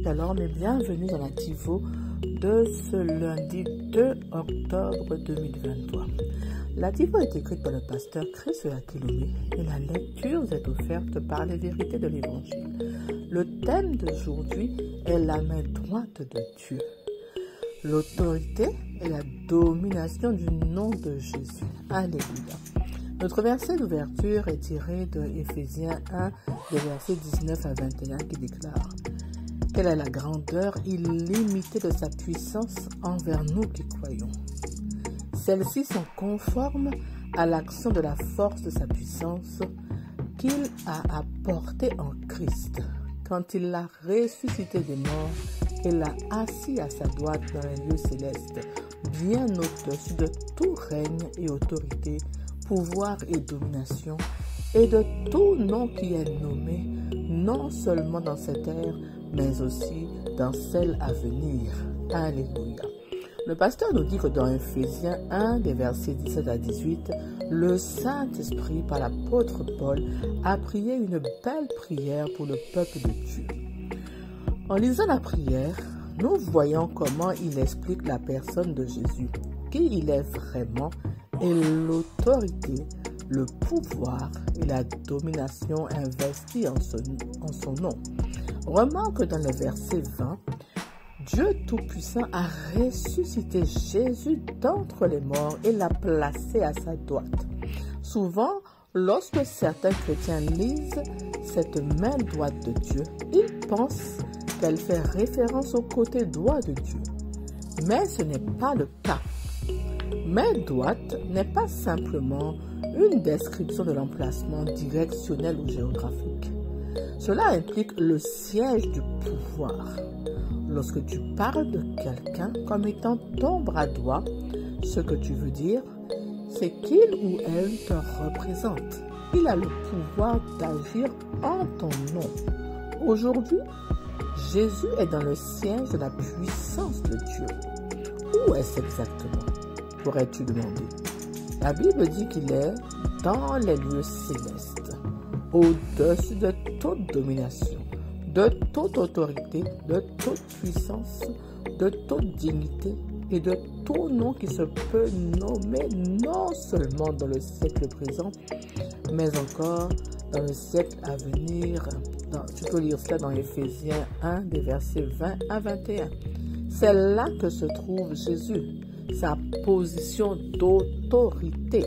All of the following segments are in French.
Shalom et bienvenue dans la Tifo de ce lundi 2 octobre 2023. La Tifo est écrite par le pasteur Chris Akilome et la lecture est offerte par les vérités de l'Évangile. Le thème d'aujourd'hui est la main droite de Dieu. L'autorité et la domination du nom de Jésus. Alléluia. Notre verset d'ouverture est tiré de Éphésiens 1, des versets 19 à 21 qui déclare: quelle est la grandeur illimitée de sa puissance envers nous qui croyons. Celles-ci sont conformes à l'action de la force de sa puissance qu'il a apportée en Christ, quand il l'a ressuscité des morts et l'a assis à sa droite dans les lieux célestes, bien au-dessus de tout règne et autorité, pouvoir et domination, et de tout nom qui est nommé, non seulement dans cette ère, mais aussi dans celle à venir. Alléluia. Le pasteur nous dit que dans Éphésiens 1, des versets 17 à 18, le Saint-Esprit, par l'apôtre Paul, a prié une belle prière pour le peuple de Dieu. En lisant la prière, nous voyons comment il explique la personne de Jésus, qui il est vraiment, et l'autorité, le pouvoir et la domination investis en son nom. Remarque dans le verset 20, Dieu Tout-Puissant a ressuscité Jésus d'entre les morts et l'a placé à sa droite. Souvent, lorsque certains chrétiens lisent cette main droite de Dieu, ils pensent qu'elle fait référence au côté droit de Dieu. Mais ce n'est pas le cas. Main droite n'est pas simplement une description de l'emplacement directionnel ou géographique. Cela implique le siège du pouvoir. Lorsque tu parles de quelqu'un comme étant ton bras droit, ce que tu veux dire, c'est qu'il ou elle te représente. Il a le pouvoir d'agir en ton nom. Aujourd'hui, Jésus est dans le siège de la puissance de Dieu. Où est-ce exactement, pourrais-tu demander? La Bible dit qu'il est dans les lieux célestes, au-dessus de toute domination, de toute autorité, de toute puissance, de toute dignité et de tout nom qui se peut nommer non seulement dans le siècle présent, mais encore dans le siècle à venir. Tu peux lire cela dans Éphésiens 1, des versets 20 à 21. C'est là que se trouve Jésus, sa position d'autorité.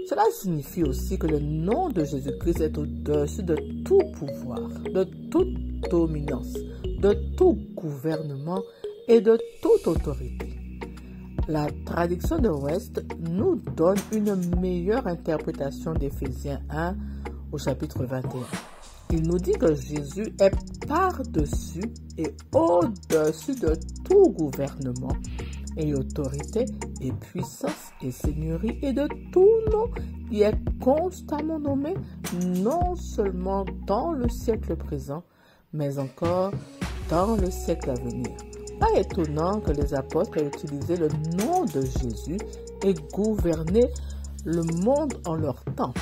Cela signifie aussi que le nom de Jésus-Christ est au-dessus de tout pouvoir, de toute dominance, de tout gouvernement et de toute autorité. La traduction de West nous donne une meilleure interprétation d'Éphésiens 1 au chapitre 21. Il nous dit que Jésus est par-dessus et au-dessus de tout gouvernement et autorité et puissance et seigneurie et de tout nom qui est constamment nommé non seulement dans le siècle présent, mais encore dans le siècle à venir. Pas étonnant que les apôtres aient utilisé le nom de Jésus et gouverné le monde en leur temps.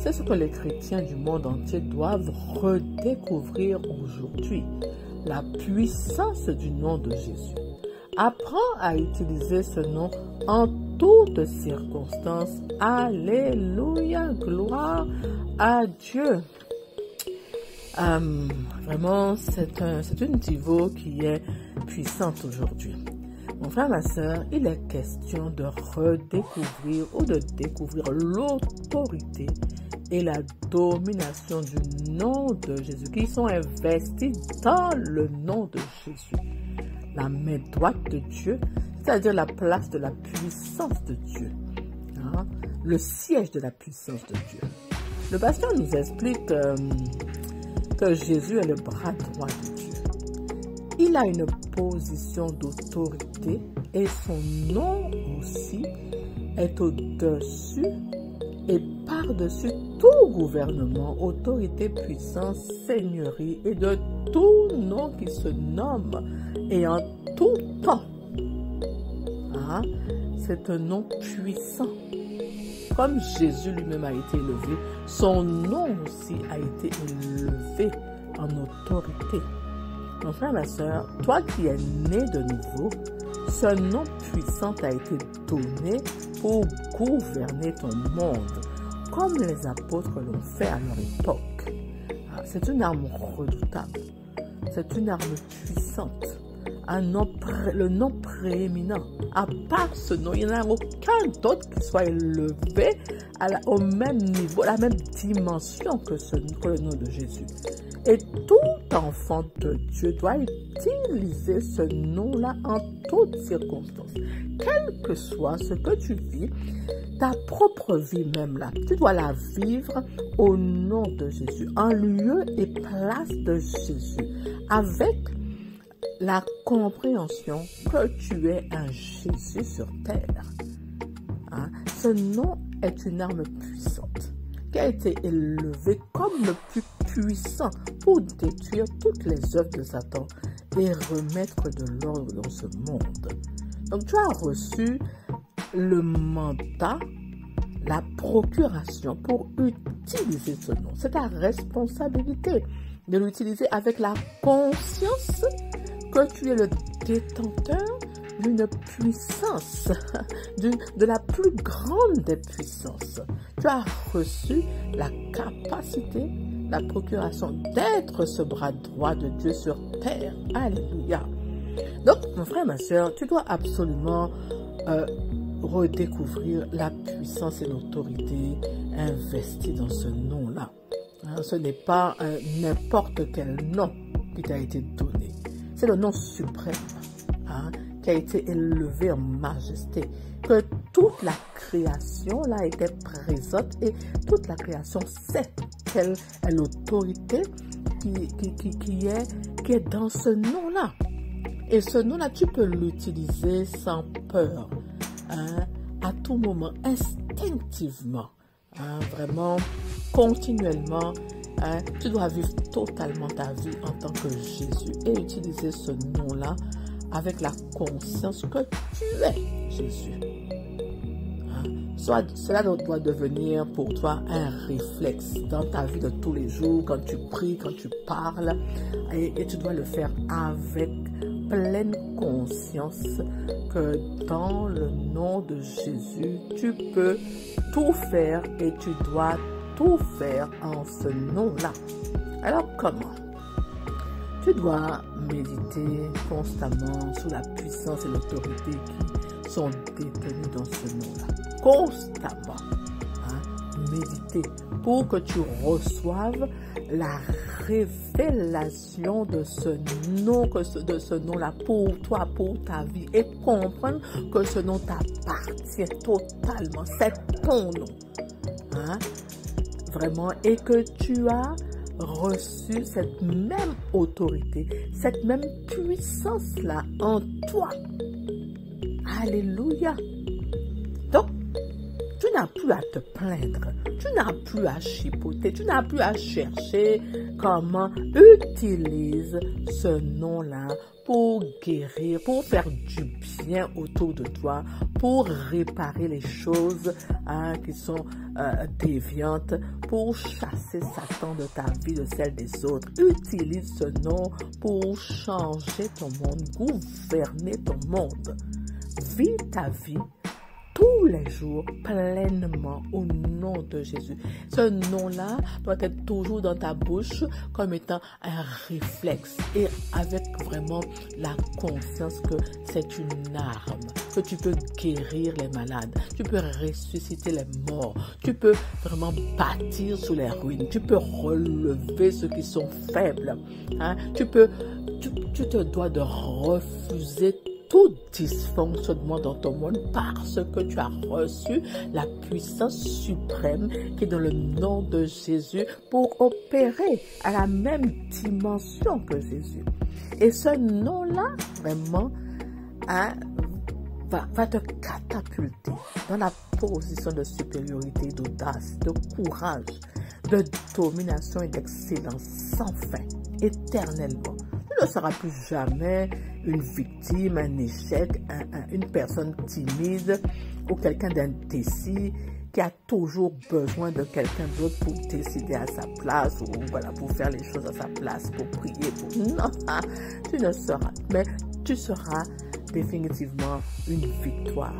C'est ce que les chrétiens du monde entier doivent redécouvrir aujourd'hui, la puissance du nom de Jésus. Apprends à utiliser ce nom en toutes circonstances. Alléluia, gloire à Dieu. Vraiment, c'est une Tifo qui est puissante aujourd'hui. Mon frère, ma soeur, il est question de redécouvrir ou de découvrir l'autorité et la domination du nom de Jésus, qui sont investis dans le nom de Jésus. La main droite de Dieu, c'est-à-dire la place de la puissance de Dieu, le siège de la puissance de Dieu. Le pasteur nous explique que Jésus est le bras droit de Dieu. Il a une position d'autorité et son nom aussi est au-dessus et par-dessus tout gouvernement, autorité, puissance, seigneurie et de tout nom qui se nomme et en tout temps. C'est un nom puissant. Comme Jésus lui-même a été élevé, son nom aussi a été élevé en autorité. Mon frère, ma soeur, toi qui es né de nouveau, ce nom puissant t'a été donné pour gouverner ton monde, comme les apôtres l'ont fait à leur époque. C'est une arme redoutable, c'est une arme puissante, le nom prééminent. À part ce nom, il n'y en a aucun d'autre qui soit élevé au même niveau, à la même dimension que le nom de Jésus. Et tout enfant de Dieu doit utiliser ce nom-là en toutes circonstances. Quel que soit ce que tu vis, ta propre vie même là, tu dois la vivre au nom de Jésus, en lieu et place de Jésus, avec la compréhension que tu es un Jésus sur terre. Ce nom est une arme puissante qui a été élevé comme le plus puissant pour détruire toutes les œuvres de Satan et remettre de l'ordre dans ce monde. Donc tu as reçu le mandat, la procuration pour utiliser ce nom. C'est ta responsabilité de l'utiliser avec la conscience que tu es le détenteur d'une puissance, de la plus grande des puissances. Tu as reçu la capacité, la procuration d'être ce bras droit de Dieu sur terre. Alléluia. Donc, mon frère, ma soeur, tu dois absolument redécouvrir la puissance et l'autorité investie dans ce nom-là. Ce n'est pas n'importe quel nom qui t'a été donné. C'est le nom suprême qui a été élevé en majesté, que toute la création là était présente et toute la création sait quelle est l'autorité qui est dans ce nom-là. Et ce nom-là, tu peux l'utiliser sans peur, à tout moment, instinctivement, vraiment, continuellement. Tu dois vivre totalement ta vie en tant que Jésus et utiliser ce nom-là avec la conscience que tu es Jésus. Cela doit devenir pour toi un réflexe dans ta vie de tous les jours, quand tu pries, quand tu parles, et tu dois le faire avec pleine conscience que dans le nom de Jésus, tu peux tout faire et tu dois tout faire en ce nom-là. Alors comment? Tu dois méditer constamment sur la puissance et l'autorité qui sont détenues dans ce nom-là. Constamment. Méditer pour que tu reçoives la révélation de ce nom-là pour toi, pour ta vie, et comprendre que ce nom t'appartient totalement. C'est ton nom. Vraiment, et que tu as reçu cette même autorité, cette même puissance-là en toi. Alléluia. Donc, tu n'as plus à te plaindre, tu n'as plus à chipoter, tu n'as plus à chercher comment utilise ce nom-là pour guérir, pour faire du bien autour de toi, pour réparer les choses qui sont déviantes, pour chasser Satan de ta vie, de celle des autres. Utilise ce nom pour changer ton monde, gouverner ton monde. Vis ta vie tous les jours pleinement au nom de Jésus. Ce nom-là doit être toujours dans ta bouche comme étant un réflexe et avec vraiment la conscience que c'est une arme, que tu peux guérir les malades, tu peux ressusciter les morts, tu peux vraiment bâtir sur les ruines, tu peux relever ceux qui sont faibles. Tu te dois de refuser tout dysfonctionnement dans ton monde parce que tu as reçu la puissance suprême qui est dans le nom de Jésus pour opérer à la même dimension que Jésus. Et ce nom-là, vraiment, va te catapulter dans la position de supériorité, d'audace, de courage, de domination et d'excellence sans fin, éternellement. Tu ne seras plus jamais une victime, un échec, une personne timide ou quelqu'un d'indécis qui a toujours besoin de quelqu'un d'autre pour décider à sa place ou voilà, pour faire les choses à sa place, pour prier. Non, tu ne seras, mais tu seras définitivement une victoire,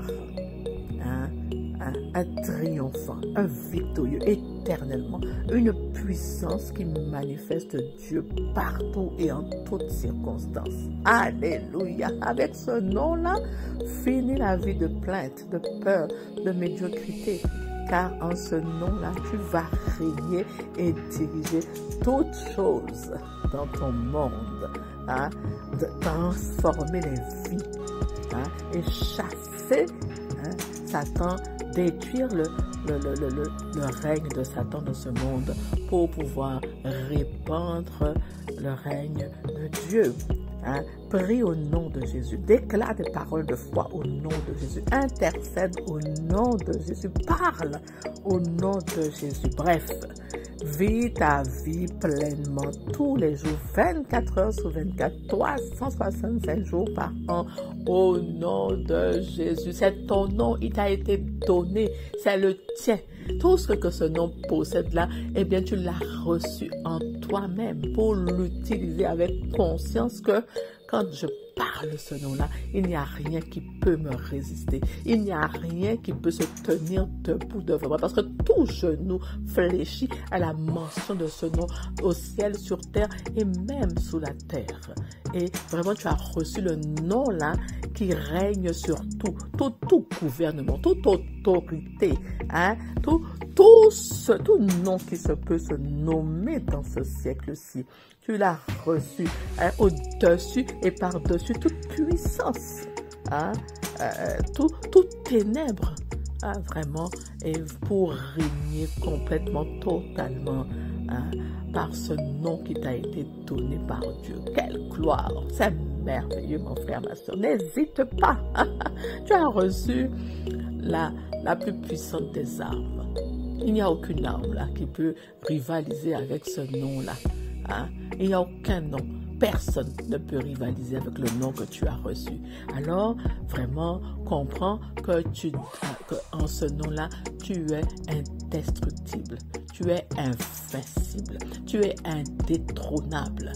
un triomphant, un victorieux éternellement, une puissance qui manifeste Dieu partout et en toutes circonstances. Alléluia. Avec ce nom-là, finis la vie de plainte, de peur, de médiocrité. Car en ce nom-là, tu vas régner et diriger toutes choses dans ton monde, de transformer les vies et chasser Satan, détruire le règne de Satan dans ce monde pour pouvoir répandre le règne de Dieu. Prie au nom de Jésus, déclare des paroles de foi au nom de Jésus, intercède au nom de Jésus, parle au nom de Jésus. Bref, vis ta vie pleinement tous les jours, 24 heures sur 24, 365 jours par an, au nom de Jésus. C'est ton nom, il t'a été donné, c'est le tien. Tout ce que ce nom possède là, eh bien, tu l'as reçu en toi-même pour l'utiliser avec conscience que quand je parle ce nom-là, il n'y a rien qui peut me résister. Il n'y a rien qui peut se tenir debout devant moi parce que tout genou fléchit à la mention de ce nom au ciel, sur terre et même sous la terre. Et vraiment, tu as reçu le nom-là qui règne sur tout gouvernement, toute autorité, tout nom qui se peut se nommer dans ce siècle-ci. Tu l'as reçu au-dessus et par-dessus toute puissance, toute ténèbre, vraiment, et pour régner complètement, totalement, par ce nom qui t'a été donné par Dieu. Quelle gloire! C'est merveilleux, mon frère, ma soeur. N'hésite pas. Tu as reçu la plus puissante des armes. Il n'y a aucune arme là qui peut rivaliser avec ce nom-là. Il n'y a aucun nom. Personne ne peut rivaliser avec le nom que tu as reçu. Alors, vraiment, comprends que en ce nom-là, tu es indestructible. Tu es invincible. Tu es indétrônable.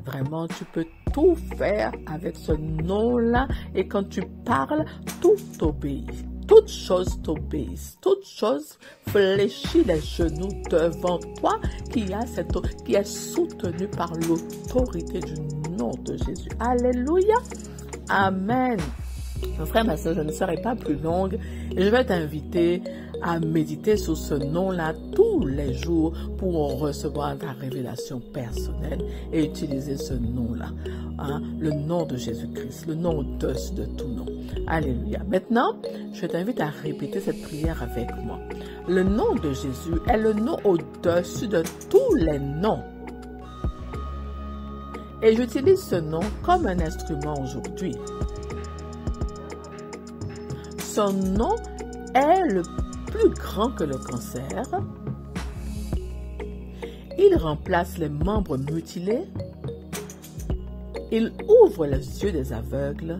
Vraiment, tu peux tout faire avec ce nom-là. Et quand tu parles, tout obéit. Toutes choses t'obéissent, toutes choses fléchissent les genoux devant toi qui est soutenu par l'autorité du nom de Jésus. Alléluia. Amen. Mon frère, ma soeur, je ne serai pas plus longue et je vais t'inviter à méditer sur ce nom-là tous les jours pour recevoir ta révélation personnelle et utiliser ce nom-là, le nom de Jésus-Christ, le nom au-dessus de tout nom. Alléluia. Maintenant, je t'invite à répéter cette prière avec moi. Le nom de Jésus est le nom au-dessus de tous les noms. Et j'utilise ce nom comme un instrument aujourd'hui. Son nom est le plus grand que le cancer. Il remplace les membres mutilés. Il ouvre les yeux des aveugles,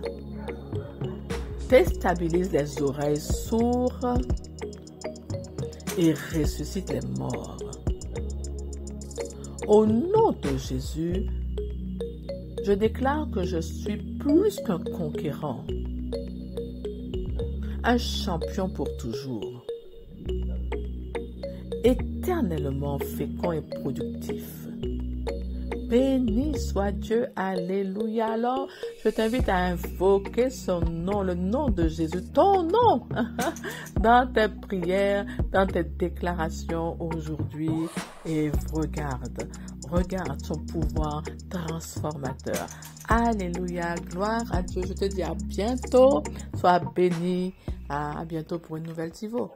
déstabilise les oreilles sourdes et ressuscite les morts. Au nom de Jésus, je déclare que je suis plus qu'un conquérant, un champion pour toujours, éternellement fécond et productif. Béni soit Dieu, alléluia. Alors, je t'invite à invoquer son nom, le nom de Jésus, ton nom, dans tes prières, dans tes déclarations aujourd'hui. Et regarde son pouvoir transformateur. Alléluia, gloire à Dieu. Je te dis à bientôt. Sois béni. À bientôt pour une nouvelle Tivo.